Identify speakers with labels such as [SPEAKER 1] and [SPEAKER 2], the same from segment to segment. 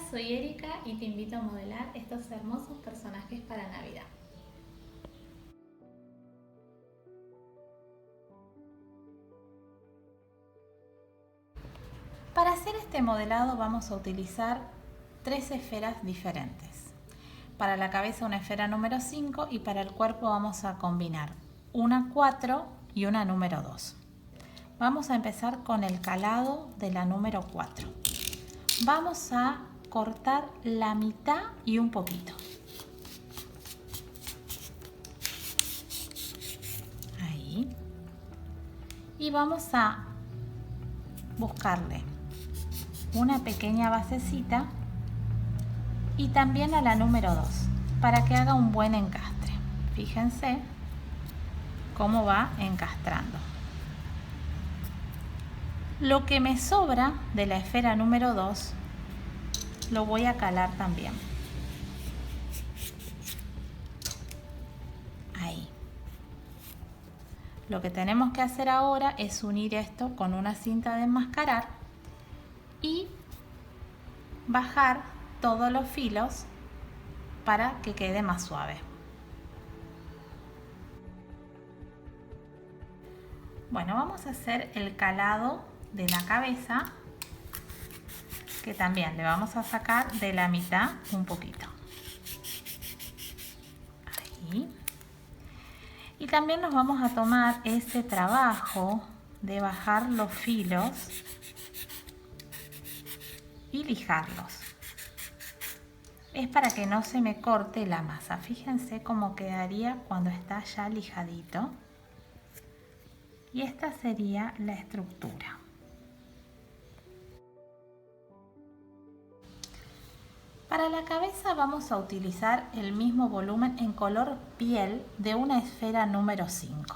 [SPEAKER 1] soy Erika y te invito a modelar estos hermosos personajes para Navidad. Para hacer este modelado vamos a utilizar 3 esferas diferentes. Para la cabeza una esfera número 5 y para el cuerpo vamos a combinar una 4 y una número 2. Vamos a empezar con el calado de la número 4. Vamos a cortar la mitad y un poquito. Ahí. Y vamos a buscarle una pequeña basecita y también a la número 2 para que haga un buen encastre. Fíjense cómo va encastrando. Lo que me sobra de la esfera número 2 lo voy a calar también. Ahí. Lo que tenemos que hacer ahora es unir esto con una cinta de enmascarar y bajar todos los filos para que quede más suave. Bueno, vamos a hacer el calado de la cabeza, que también le vamos a sacar de la mitad un poquito. Ahí. Y también nos vamos a tomar ese trabajo de bajar los filos y lijarlos. Es para que no se me corte la masa. Fíjense cómo quedaría cuando está ya lijadito. Y esta sería la estructura. Para la cabeza vamos a utilizar el mismo volumen en color piel de una esfera número 5.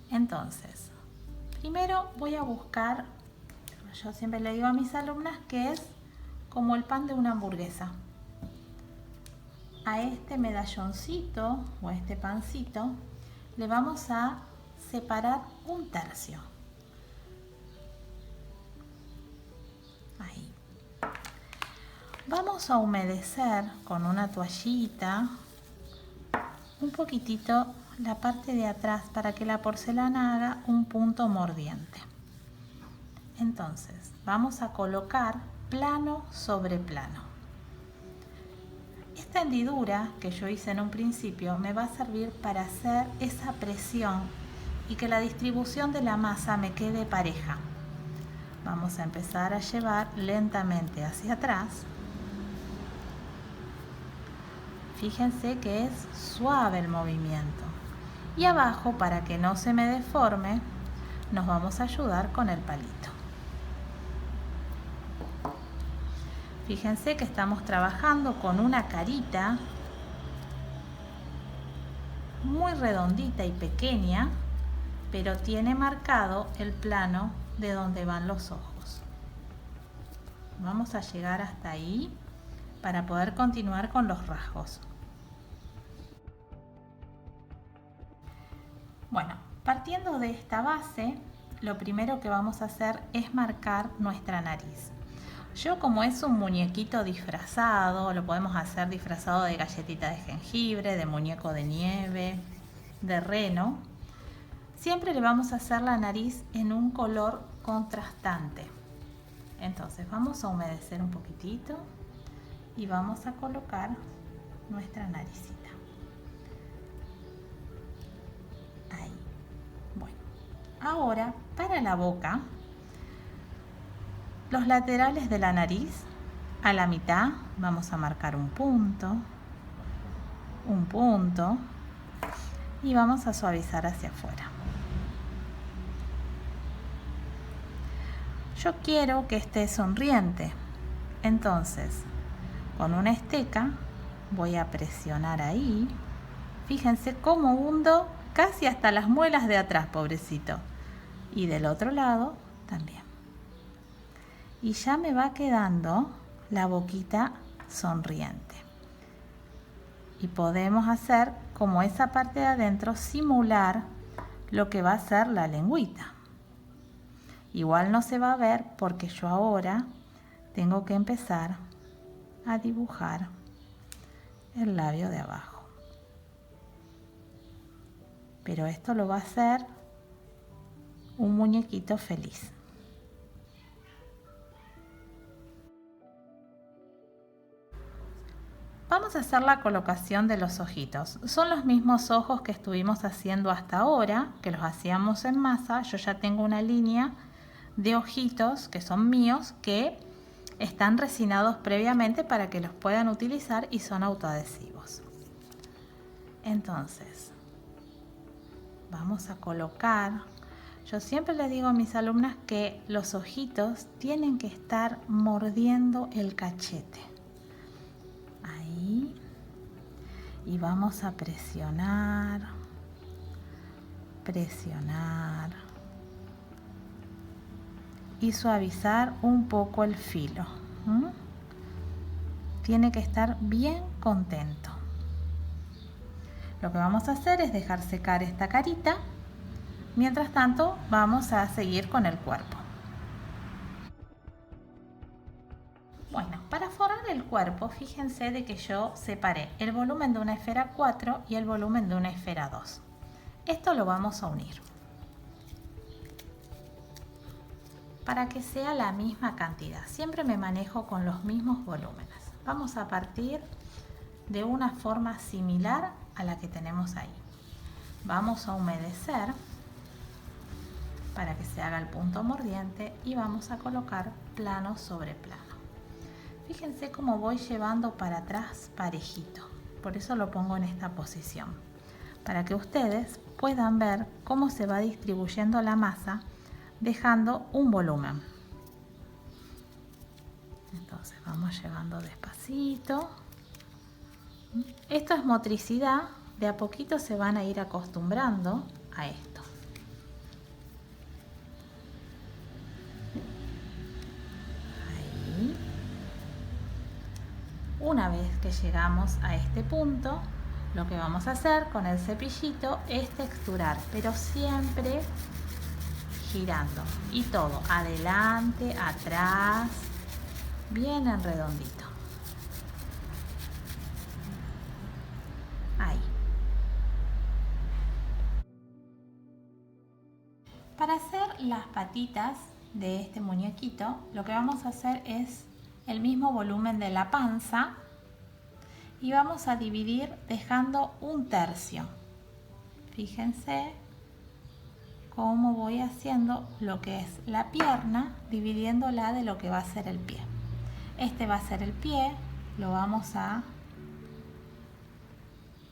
[SPEAKER 1] Entonces, primero voy a buscar, yo siempre le digo a mis alumnas que es como el pan de una hamburguesa. A este medalloncito o a este pancito le vamos a separar un tercio. Ahí. Vamos a humedecer con una toallita un poquitito la parte de atrás para que la porcelana haga un punto mordiente. Entonces vamos a colocar plano sobre plano. Esta hendidura que yo hice en un principio me va a servir para hacer esa presión y que la distribución de la masa me quede pareja. Vamos a empezar a llevar lentamente hacia atrás. Fíjense que es suave el movimiento. Y abajo, para que no se me deforme, nos vamos a ayudar con el palito. Fíjense que estamos trabajando con una carita muy redondita y pequeña, pero tiene marcado el plano de donde van los ojos. Vamos a llegar hasta ahí para poder continuar con los rasgos. Bueno, partiendo de esta base, lo primero que vamos a hacer es marcar nuestra nariz. Yo, como es un muñequito disfrazado, lo podemos hacer disfrazado de galletita de jengibre, de muñeco de nieve, de reno. Siempre le vamos a hacer la nariz en un color contrastante. Entonces vamos a humedecer un poquitito y vamos a colocar nuestra naricita. Ahí. Bueno, ahora para la boca, los laterales de la nariz, a la mitad vamos a marcar un punto y vamos a suavizar hacia afuera. Yo quiero que esté sonriente, entonces con una esteca voy a presionar ahí. Fíjense cómo hundo casi hasta las muelas de atrás, pobrecito. Y del otro lado también. Y ya me va quedando la boquita sonriente. Y podemos hacer como esa parte de adentro, simular lo que va a ser la lengüita. Igual no se va a ver porque yo ahora tengo que empezar a dibujar el labio de abajo. Pero esto lo va a hacer un muñequito feliz. Vamos a hacer la colocación de los ojitos. Son los mismos ojos que estuvimos haciendo hasta ahora, que los hacíamos en masa. Yo ya tengo una línea de ojitos que son míos, que están resinados previamente para que los puedan utilizar y son autoadhesivos. Entonces, vamos a colocar. Yo siempre les digo a mis alumnas que los ojitos tienen que estar mordiendo el cachete. Ahí. Y vamos a presionar, presionar y suavizar un poco el filo. Tiene que estar bien contento. Lo que vamos a hacer es dejar secar esta carita. Mientras tanto, vamos a seguir con el cuerpo. Bueno, para forrar el cuerpo, fíjense de que yo separé el volumen de una esfera 4 y el volumen de una esfera 2. Esto lo vamos a unir para que sea la misma cantidad. Siempre me manejo con los mismos volúmenes. Vamos a partir de una forma similar a la que tenemos ahí. Vamos a humedecer para que se haga el punto mordiente y vamos a colocar plano sobre plano. Fíjense cómo voy llevando para atrás parejito, por eso lo pongo en esta posición, para que ustedes puedan ver cómo se va distribuyendo la masa dejando un volumen. Entonces vamos llevando despacito. Esto es motricidad, de a poquito se van a ir acostumbrando a esto. Una vez que llegamos a este punto, lo que vamos a hacer con el cepillito es texturar, pero siempre girando. Y todo, adelante, atrás, bien en redondito. Ahí. Para hacer las patitas de este muñequito, lo que vamos a hacer es el mismo volumen de la panza y vamos a dividir dejando un tercio. Fíjense cómo voy haciendo lo que es la pierna, dividiéndola de lo que va a ser el pie. Este va a ser el pie, lo vamos a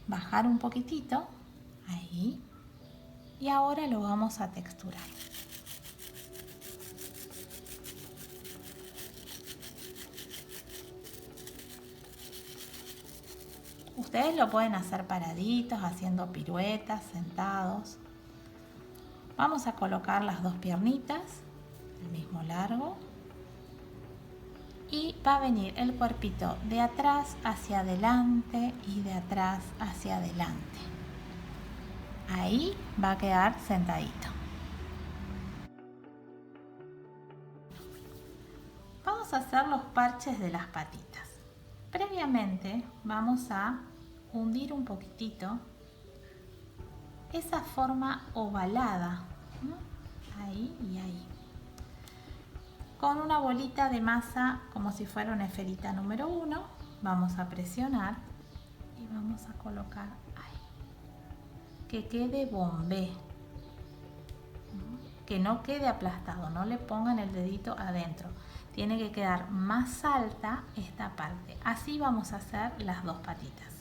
[SPEAKER 1] bajar un poquitito, ahí, y ahora lo vamos a texturar. Ustedes lo pueden hacer paraditos, haciendo piruetas, sentados. Vamos a colocar las dos piernitas, el mismo largo. Y va a venir el cuerpito de atrás hacia adelante y de atrás hacia adelante. Ahí va a quedar sentadito. Vamos a hacer los parches de las patitas. Previamente vamos a hundir un poquitito esa forma ovalada, ¿no? Ahí y ahí, con una bolita de masa como si fuera una esferita número 1. Vamos a presionar y vamos a colocar ahí, que quede bombé, ¿no? Que no quede aplastado, no le pongan el dedito adentro. Tiene que quedar más alta esta parte. Así vamos a hacer las dos patitas.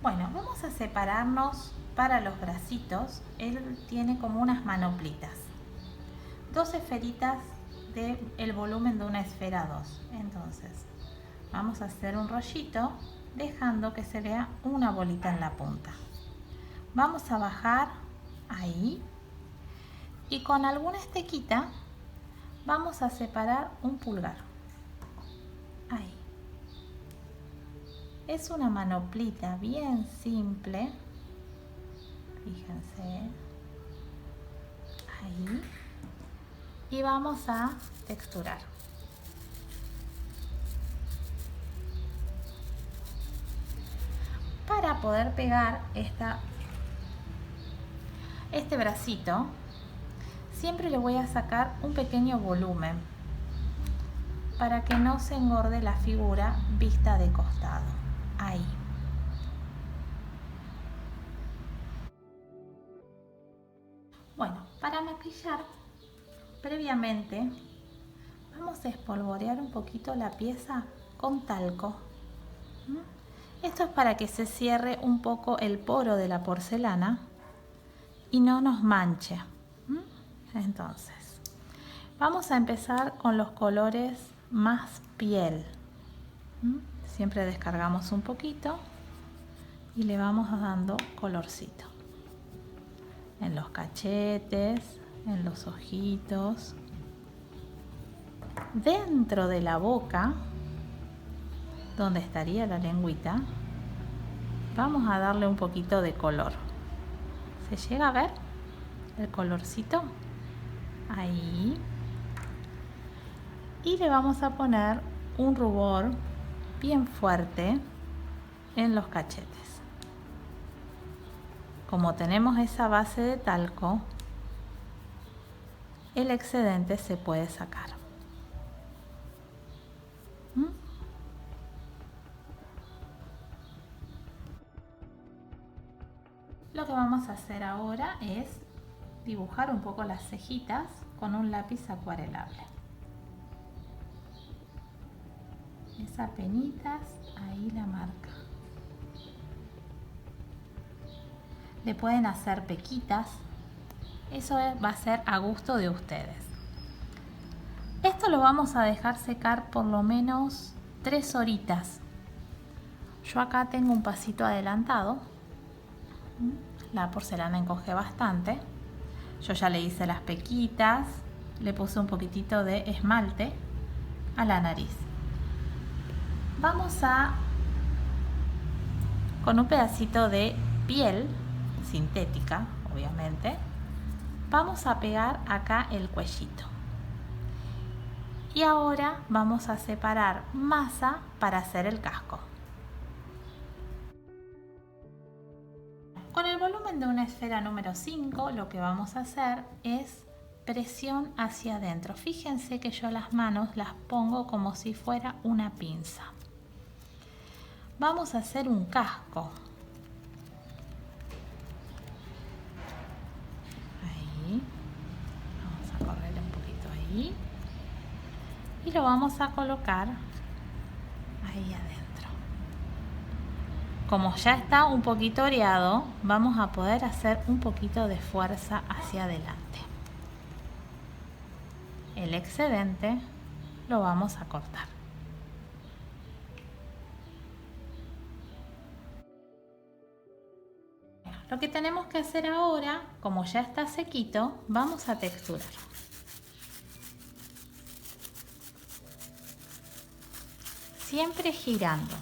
[SPEAKER 1] Bueno, vamos a separarnos para los bracitos. Él tiene como unas manoplitas. Dos esferitas del volumen de una esfera 2. Entonces, vamos a hacer un rollito dejando que se vea una bolita en la punta. Vamos a bajar ahí. Y con alguna estequita vamos a separar un pulgar. Ahí. Es una manoplita bien simple. Fíjense. Ahí. Y vamos a texturar. para poder pegar este bracito, siempre le voy a sacar un pequeño volumen para que no se engorde la figura vista de costado. Ahí. Bueno, para maquillar, previamente vamos a espolvorear un poquito la pieza con talco. Esto es para que se cierre un poco el poro de la porcelana y no nos manche. Entonces, vamos a empezar con los colores más piel. Siempre descargamos un poquito y le vamos dando colorcito en los cachetes, en los ojitos, dentro de la boca, donde estaría la lengüita. Vamos a darle un poquito de color. ¿Se llega a ver el colorcito? Ahí. Y le vamos a poner un rubor bien fuerte en los cachetes. Como tenemos esa base de talco, el excedente se puede sacar. Lo que vamos a hacer ahora es dibujar un poco las cejitas con un lápiz acuarelable. Esas penitas, ahí la marca. Le pueden hacer pequitas, eso va a ser a gusto de ustedes. Esto lo vamos a dejar secar por lo menos 3 horitas. Yo acá tengo un pasito adelantado. La porcelana encoge bastante. Yo ya le hice las pequitas, le puse un poquitito de esmalte a la nariz. Vamos a, con un pedacito de piel sintética, obviamente, vamos a pegar acá el cuellito. Y ahora vamos a separar masa para hacer el casco. Con el volumen de una esfera número 5, lo que vamos a hacer es presión hacia adentro. Fíjense que yo las manos las pongo como si fuera una pinza. Vamos a hacer un casco. Ahí. Vamos a correrle un poquito ahí. Y lo vamos a colocar ahí adentro. Como ya está un poquito oreado, vamos a poder hacer un poquito de fuerza hacia adelante. El excedente lo vamos a cortar. Lo que tenemos que hacer ahora, como ya está sequito, vamos a texturar. Siempre girando.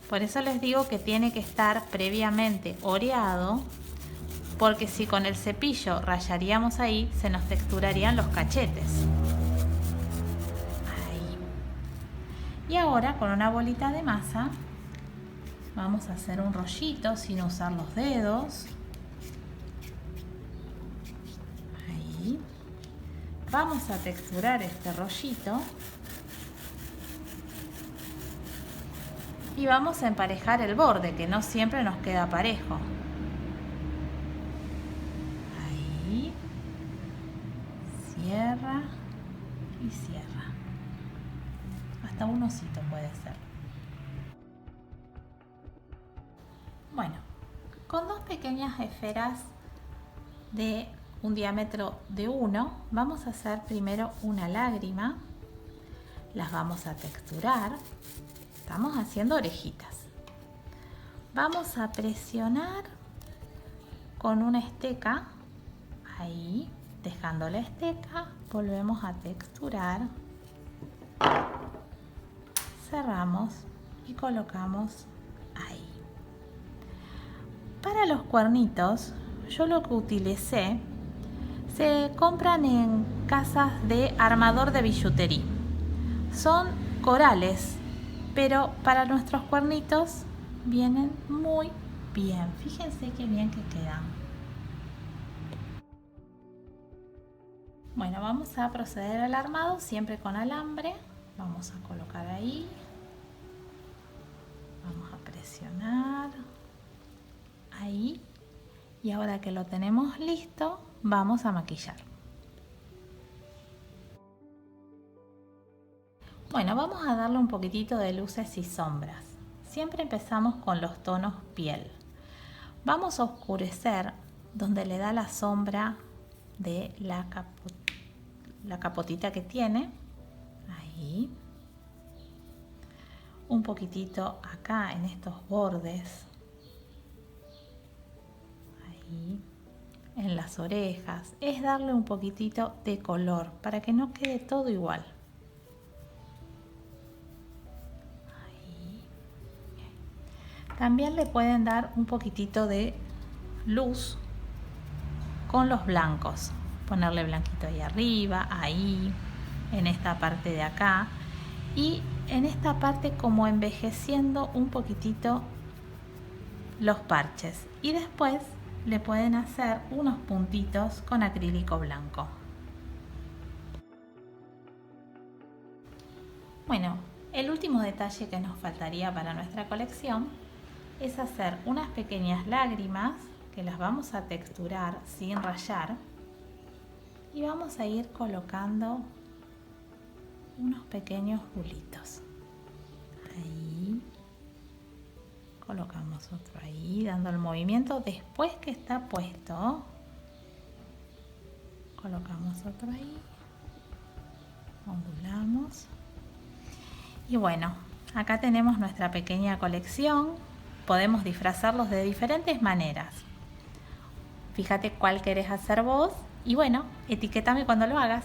[SPEAKER 1] Por eso les digo que tiene que estar previamente oreado, porque si con el cepillo rayaríamos ahí, se nos texturarían los cachetes. Ahí. Y ahora con una bolita de masa vamos a hacer un rollito sin usar los dedos. Ahí. Vamos a texturar este rollito. Y vamos a emparejar el borde, que no siempre nos queda parejo. Ahí. Cierra y cierra. Hasta un osito puede ser. Bueno, con 2 pequeñas esferas de un diámetro de 1, vamos a hacer primero una lágrima. Las vamos a texturar. Estamos haciendo orejitas. Vamos a presionar con una esteca, ahí, dejando la esteca, volvemos a texturar, cerramos y colocamos ahí. Para los cuernitos, yo lo que utilicé, se compran en casas de armador de billutería. Son corales, pero para nuestros cuernitos vienen muy Bien, fíjense qué bien que quedan. Bueno, vamos a proceder al armado siempre con alambre. Vamos a colocar ahí. Vamos a presionar. Ahí. Y ahora que lo tenemos listo, vamos a maquillar. Bueno, vamos a darle un poquitito de luces y sombras. Siempre empezamos con los tonos piel. Vamos a oscurecer donde le da la sombra de la capotita que tiene. Ahí. Un poquitito acá en estos bordes. Ahí. En las orejas. Es darle un poquitito de color para que no quede todo igual. También le pueden dar un poquitito de luz con los blancos. Ponerle blanquito ahí arriba, ahí, en esta parte de acá. Y en esta parte como envejeciendo un poquitito los parches. Y después le pueden hacer unos puntitos con acrílico blanco. Bueno, el último detalle que nos faltaría para nuestra colección es hacer unas pequeñas lágrimas que las vamos a texturar sin rayar y vamos a ir colocando unos pequeños bulitos. Ahí colocamos otro ahí, dando el movimiento después que está puesto. Colocamos otro ahí, ondulamos y bueno, acá tenemos nuestra pequeña colección. Podemos disfrazarlos de diferentes maneras. Fíjate cuál querés hacer vos y bueno, etiquétame cuando lo hagas.